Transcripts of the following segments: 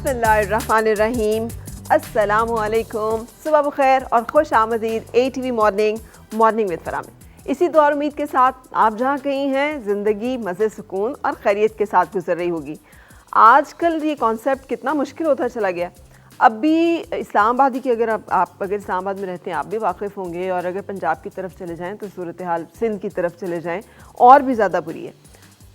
बिस्मिल्लाहिर्रहमानिर्रहीम। अस्सलामुअलैकुम, सुबह बखैर और खुश आमदीद ATV मॉर्निंग विद फराह में। इसी दुआ और उम्मीद के साथ आप जहाँ कहीं हैं, ज़िंदगी मज़े सुकून और खैरियत के साथ गुजर रही होगी। आजकल ये कॉन्सेप्ट कितना मुश्किल होता चला गया। अब भी इस्लामाबादी की अगर आप अगर इस्लामाबाद में रहते हैं आप भी वाकिफ़ होंगे, और अगर पंजाब की तरफ चले जाएँ तो सूरत हाल सिंध की तरफ चले जाएँ और भी ज़्यादा बुरी है।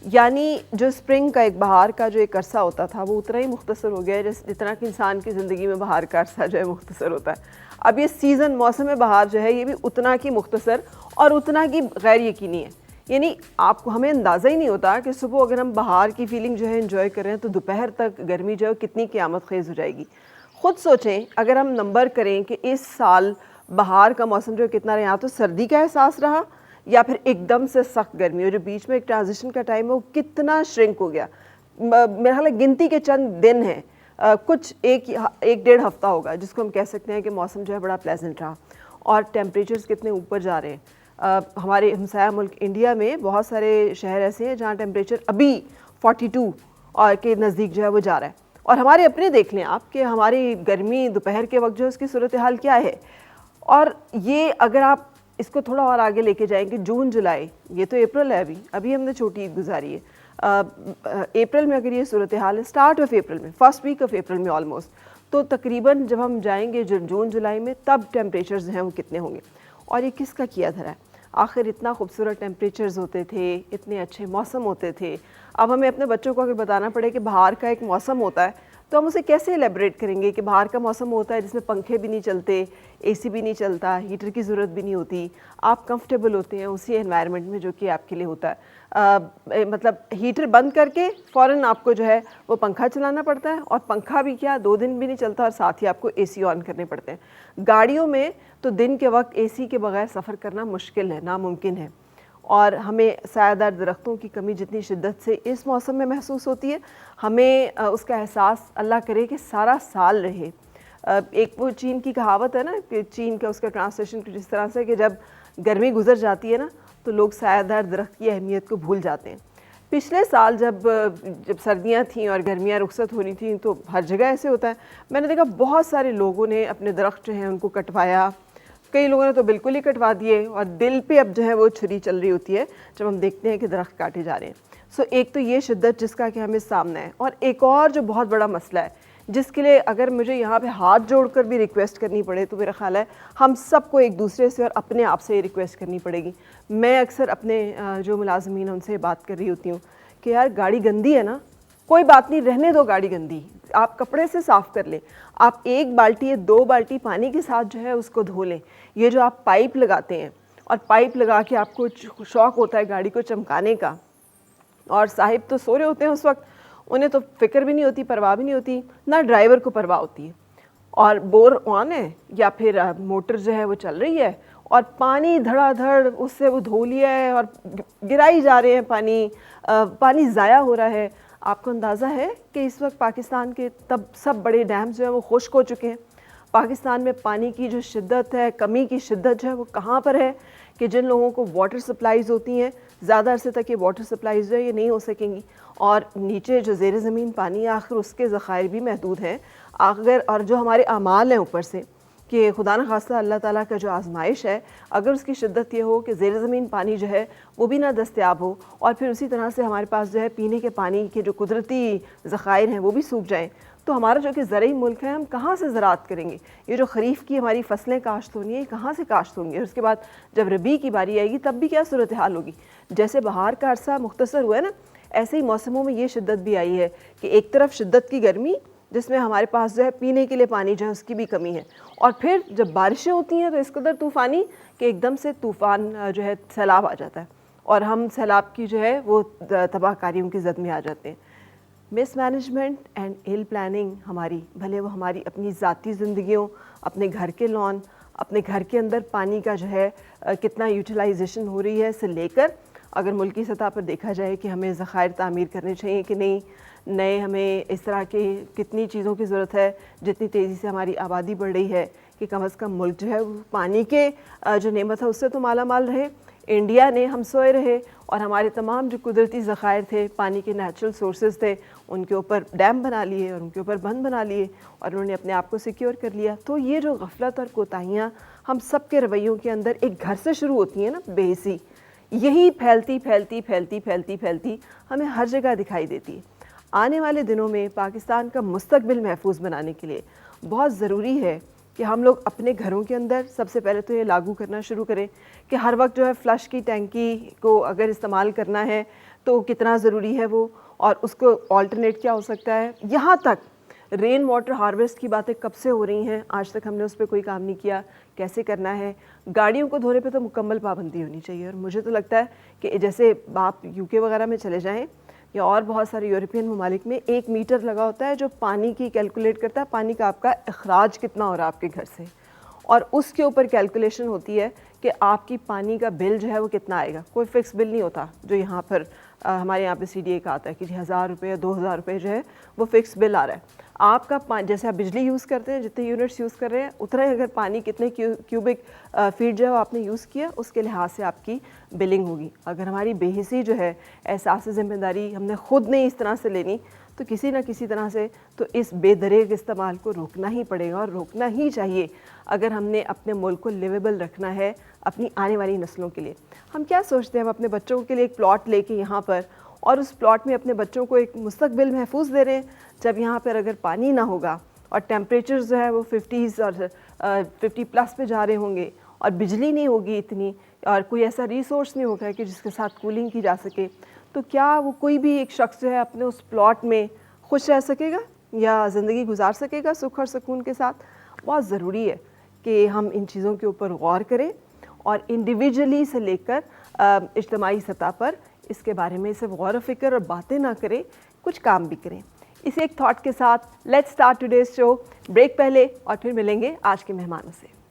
यानी जो स्प्रिंग का एक बहार का जो एक अरसा होता था वो उतना ही मुख्तसर हो गया है जितना कि इंसान की ज़िंदगी में बहार का अरसा जो है मुख्तसर होता है। अब ये सीज़न मौसम बहार जो है ये भी उतना की मुख्तसर और उतना की गैर यकीनी है। यानी आपको हमें अंदाज़ा ही नहीं होता कि सुबह अगर हम बहार की फीलिंग जो है इंजॉय कर रहे हैं तो दोपहर तक गर्मी जो है कितनी क़यामत ख़ेज़ हो जाएगी। ख़ुद सोचें, अगर हम नंबर करें कि इस साल बहार का मौसम जो कितना रहा, यहाँ तो सर्दी का एहसास रहा या फिर एकदम से सख्त गर्मी, और जो बीच में एक ट्रांजिशन का टाइम है वो कितना श्रिंक हो गया। मेरा ख्याल है गिनती के चंद दिन हैं, कुछ एक डेढ़ हफ्ता होगा जिसको हम कह सकते हैं कि मौसम जो है बड़ा प्लेजेंट रहा, और टेम्परेचर्स कितने ऊपर जा रहे हैं। हमारे हमसाया मुल्क इंडिया में बहुत सारे शहर ऐसे हैं जहाँ टेम्परेचर अभी 42 और के नज़दीक जो है वो जा रहा है। और हमारे अपने देख लें आप कि हमारी गर्मी दोपहर के वक्त जो है उसकी सूरत हाल क्या है। और ये अगर आप इसको थोड़ा और आगे लेके जाएंगे, जून जुलाई, ये तो अप्रैल है, अभी हमने छोटी ईद गुजारी है। अप्रैल में अगर ये सूरत हाल है, स्टार्ट ऑफ अप्रैल में, फर्स्ट वीक ऑफ अप्रैल में ऑलमोस्ट, तो तकरीबन जब हम जाएंगे जून जुलाई में तब टेम्परेचर्स हैं वो कितने होंगे। और ये किसका किया धरा है? आखिर इतना खूबसूरत टेम्परेचर्स होते थे, इतने अच्छे मौसम होते थे। अब हमें अपने बच्चों को अगर बताना पड़े कि बाहर का एक मौसम होता है तो हम उसे कैसे एलेबरेट करेंगे कि बाहर का मौसम होता है जिसमें पंखे भी नहीं चलते, AC भी नहीं चलता, हीटर की ज़रूरत भी नहीं होती, आप कंफर्टेबल होते हैं उसी एनवायरनमेंट में जो कि आपके लिए होता है। मतलब हीटर बंद करके फ़ौरन आपको जो है वो पंखा चलाना पड़ता है, और पंखा भी क्या 2 दिन भी नहीं चलता, और साथ ही आपको AC ऑन करने पड़ते हैं। गाड़ियों में तो दिन के वक्त AC के बगैर सफ़र करना मुश्किल है, नामुमकिन है। और हमें सायादार दरख्तों की कमी जितनी शिद्दत से इस मौसम में महसूस होती है, हमें उसका एहसास अल्लाह करे कि सारा साल रहे। एक वो चीन की कहावत है ना कि चीन का उसका ट्रांसलेशन कुछ इस तरह से कि जब गर्मी गुजर जाती है ना तो लोग सायादार दरख्त की अहमियत को भूल जाते हैं। पिछले साल जब सर्दियाँ थीं और गर्मियाँ रुखसत हो रही थी तो हर जगह ऐसे होता है। मैंने देखा बहुत सारे लोगों ने अपने दरख्त जो हैं उनको कटवाया, कई लोगों ने तो बिल्कुल ही कटवा दिए, और दिल पे अब जो है वो छुरी चल रही होती है जब हम देखते हैं कि दरख्त काटे जा रहे हैं। सो एक तो ये शिद्दत जिसका कि हमें सामना है, और एक और जो बहुत बड़ा मसला है जिसके लिए अगर मुझे यहाँ पे हाथ जोड़कर भी रिक्वेस्ट करनी पड़े तो मेरा ख्याल है हम सबको एक दूसरे से और अपने आप से रिक्वेस्ट करनी पड़ेगी। मैं अक्सर अपने जो मुलाजमीन हैं उनसे बात कर रही होती हूँ कि यार गाड़ी गंदी है ना, कोई बात नहीं, रहने दो गाड़ी गंदी, आप कपड़े से साफ़ कर लें, आप 1 बाल्टी या 2 बाल्टी पानी के साथ जो है उसको धो लें। ये जो आप पाइप लगाते हैं और पाइप लगा के आपको शौक़ होता है गाड़ी को चमकाने का, और साहिब तो सो रहे होते हैं उस वक्त, उन्हें तो फ़िक्र भी नहीं होती, परवाह भी नहीं होती, ना ड्राइवर को परवाह होती है, और बोर ऑन है या फिर मोटर जो है वो चल रही है और पानी धड़ाधड़ उससे वो धो लिया है और गिराई जा रहे हैं, पानी ज़ाया हो रहा है। आपको अंदाज़ा है कि इस वक्त पाकिस्तान के तब सब बड़े डैम्स जो हैं वो खुश्क हो चुके हैं। पाकिस्तान में पानी की जो शिद्दत है, कमी की शिद्दत जो है वो कहाँ पर है कि जिन लोगों को वाटर सप्लाईज़ होती हैं ज़्यादा अरसे तक ये वाटर सप्लाईज़ जो है ये नहीं हो सकेंगी, और नीचे जो ज़ेर ज़मीन पानी है आखिर उसके ज़खायर भी महदूद हैं। और जो हमारे अमाल हैं ऊपर से कि खुदा न खास्ता अल्लाह ताला का जो आजमाइश है, अगर उसकी शिद्दत ये हो कि ज़ेर ज़मीन पानी जो है वो भी ना दस्तयाब हो, और फिर उसी तरह से हमारे पास जो है पीने के पानी के जो कुदरती ज़खायर हैं वो भी सूख जाएँ, तो हमारा जो कि ज़रई मुल्क है हम कहाँ से ज़राअत करेंगे? ये जो ख़रीफ़ की हमारी फसलें काश्त होनी है कहाँ से काश्त होंगी? और उसके बाद जब रबी की बारी आएगी तब भी क्या सूरत हाल होगी? जैसे बहार का अरसा मुख्तसर हुआ है ना, ऐसे ही मौसमों में ये शिद्दत भी आई है कि एक तरफ शिद्दत की गर्मी जिसमें हमारे पास जो है पीने के लिए पानी जो है उसकी भी कमी है, और फिर जब बारिशें होती हैं तो इस कदर तूफ़ानी कि एकदम से तूफ़ान जो है सैलाब आ जाता है, और हम सैलाब की जो है वो तबाहकारियों की जद में आ जाते हैं। मिसमैनेजमेंट एंड इल प्लानिंग हमारी, भले वो हमारी अपनी ज़ाती ज़िंदगियों, अपने घर के लॉन, अपने घर के अंदर पानी का जो है कितना यूटिलाइजेशन हो रही है से लेकर अगर मुल्की सतह पर देखा जाए कि हमें ज़खायर तामीर करने चाहिए कि नहीं, नए हमें इस तरह के कितनी चीज़ों की ज़रूरत है, जितनी तेज़ी से हमारी आबादी बढ़ रही है कि कम अज़ कम मुल्क जो है वो पानी के जो नेमत है उससे तो माला माल रहे। इंडिया ने हम सोए रहे और हमारे तमाम जो कुदरती ज़खायर थे, पानी के नेचुरल सोर्सेज थे, उनके ऊपर डैम बना लिए और उनके ऊपर बंद बना लिए और उन्होंने अपने आप को सिक्योर कर लिया। तो ये जो गफलत और कोताहियाँ हम सब के रवैयों के अंदर एक घर से शुरू होती हैं ना, बेहिसी, यही फैलती फैलती फैलती फैलती फैलती हमें हर जगह दिखाई देती है। आने वाले दिनों में पाकिस्तान का मुस्तकबिल महफूज बनाने के लिए बहुत ज़रूरी है कि हम लोग अपने घरों के अंदर सबसे पहले तो ये लागू करना शुरू करें कि हर वक्त जो है फ़्लश की टैंकी को अगर इस्तेमाल करना है तो कितना ज़रूरी है वो, और उसको ऑल्टरनेट क्या हो सकता है। यहाँ तक रेन वाटर हार्वेस्ट की बातें कब से हो रही हैं, आज तक हमने उस पर कोई काम नहीं किया, कैसे करना है। गाड़ियों को धोने पे तो मुकम्मल पाबंदी होनी चाहिए, और मुझे तो लगता है कि जैसे आप यूके वगैरह में चले जाएं या और बहुत सारे यूरोपियन ममालिक में 1 मीटर लगा होता है जो पानी की कैलकुलेट करता है, पानी का आपका अखराज कितना हो रहा है आपके घर से, और उसके ऊपर कैलकुलेशन होती है कि आपकी पानी का बिल जो है वो कितना आएगा। कोई फ़िक्स बिल नहीं होता जो यहाँ पर हमारे यहाँ पे CDA का आता है कि 1000 रुपये या 2000 रुपये जो है वो फ़िक्स बिल आ रहा है। आपका जैसे आप बिजली यूज़ करते हैं, जितने यूनिट्स यूज़ कर रहे हैं उतना ही अगर पानी कितने क्यूबिक फीट जो है वो आपने यूज़ किया, उसके लिहाज से आपकी बिलिंग होगी। अगर हमारी बेहिसी जो है, एहसास ज़िम्मेदारी हमने ख़ुद नहीं इस तरह से लेनी, तो किसी न किसी तरह से तो इस बेदरेग इस्तेमाल को रोकना ही पड़ेगा, और रोकना ही चाहिए अगर हमने अपने मुल्क को लिवेबल रखना है अपनी आने वाली नस्लों के लिए। हम क्या सोचते हैं, हम अपने बच्चों के लिए एक प्लॉट लेके यहाँ पर, और उस प्लॉट में अपने बच्चों को एक मुस्तकबिल महफूज दे रहे हैं, जब यहाँ पर अगर पानी ना होगा और टेम्परेचर जो है वो 50s और 50+ पे जा रहे होंगे, और बिजली नहीं होगी इतनी, और कोई ऐसा रिसोर्स नहीं होगा कि जिसके साथ कूलिंग की जा सके, तो क्या वो कोई भी एक शख्स जो है अपने उस प्लॉट में खुश रह सकेगा या ज़िंदगी गुजार सकेगा सुख और सुकून के साथ। बहुत ज़रूरी है कि हम इन चीज़ों के ऊपर गौर करें और इंडिविजुअली से लेकर इज्तिमाई सतह पर इसके बारे में सिर्फ गौर व फिक्र और बातें ना करें, कुछ काम भी करें। इस एक थॉट के साथ let's start today's show. Break पहले और फिर मिलेंगे आज के मेहमानों से।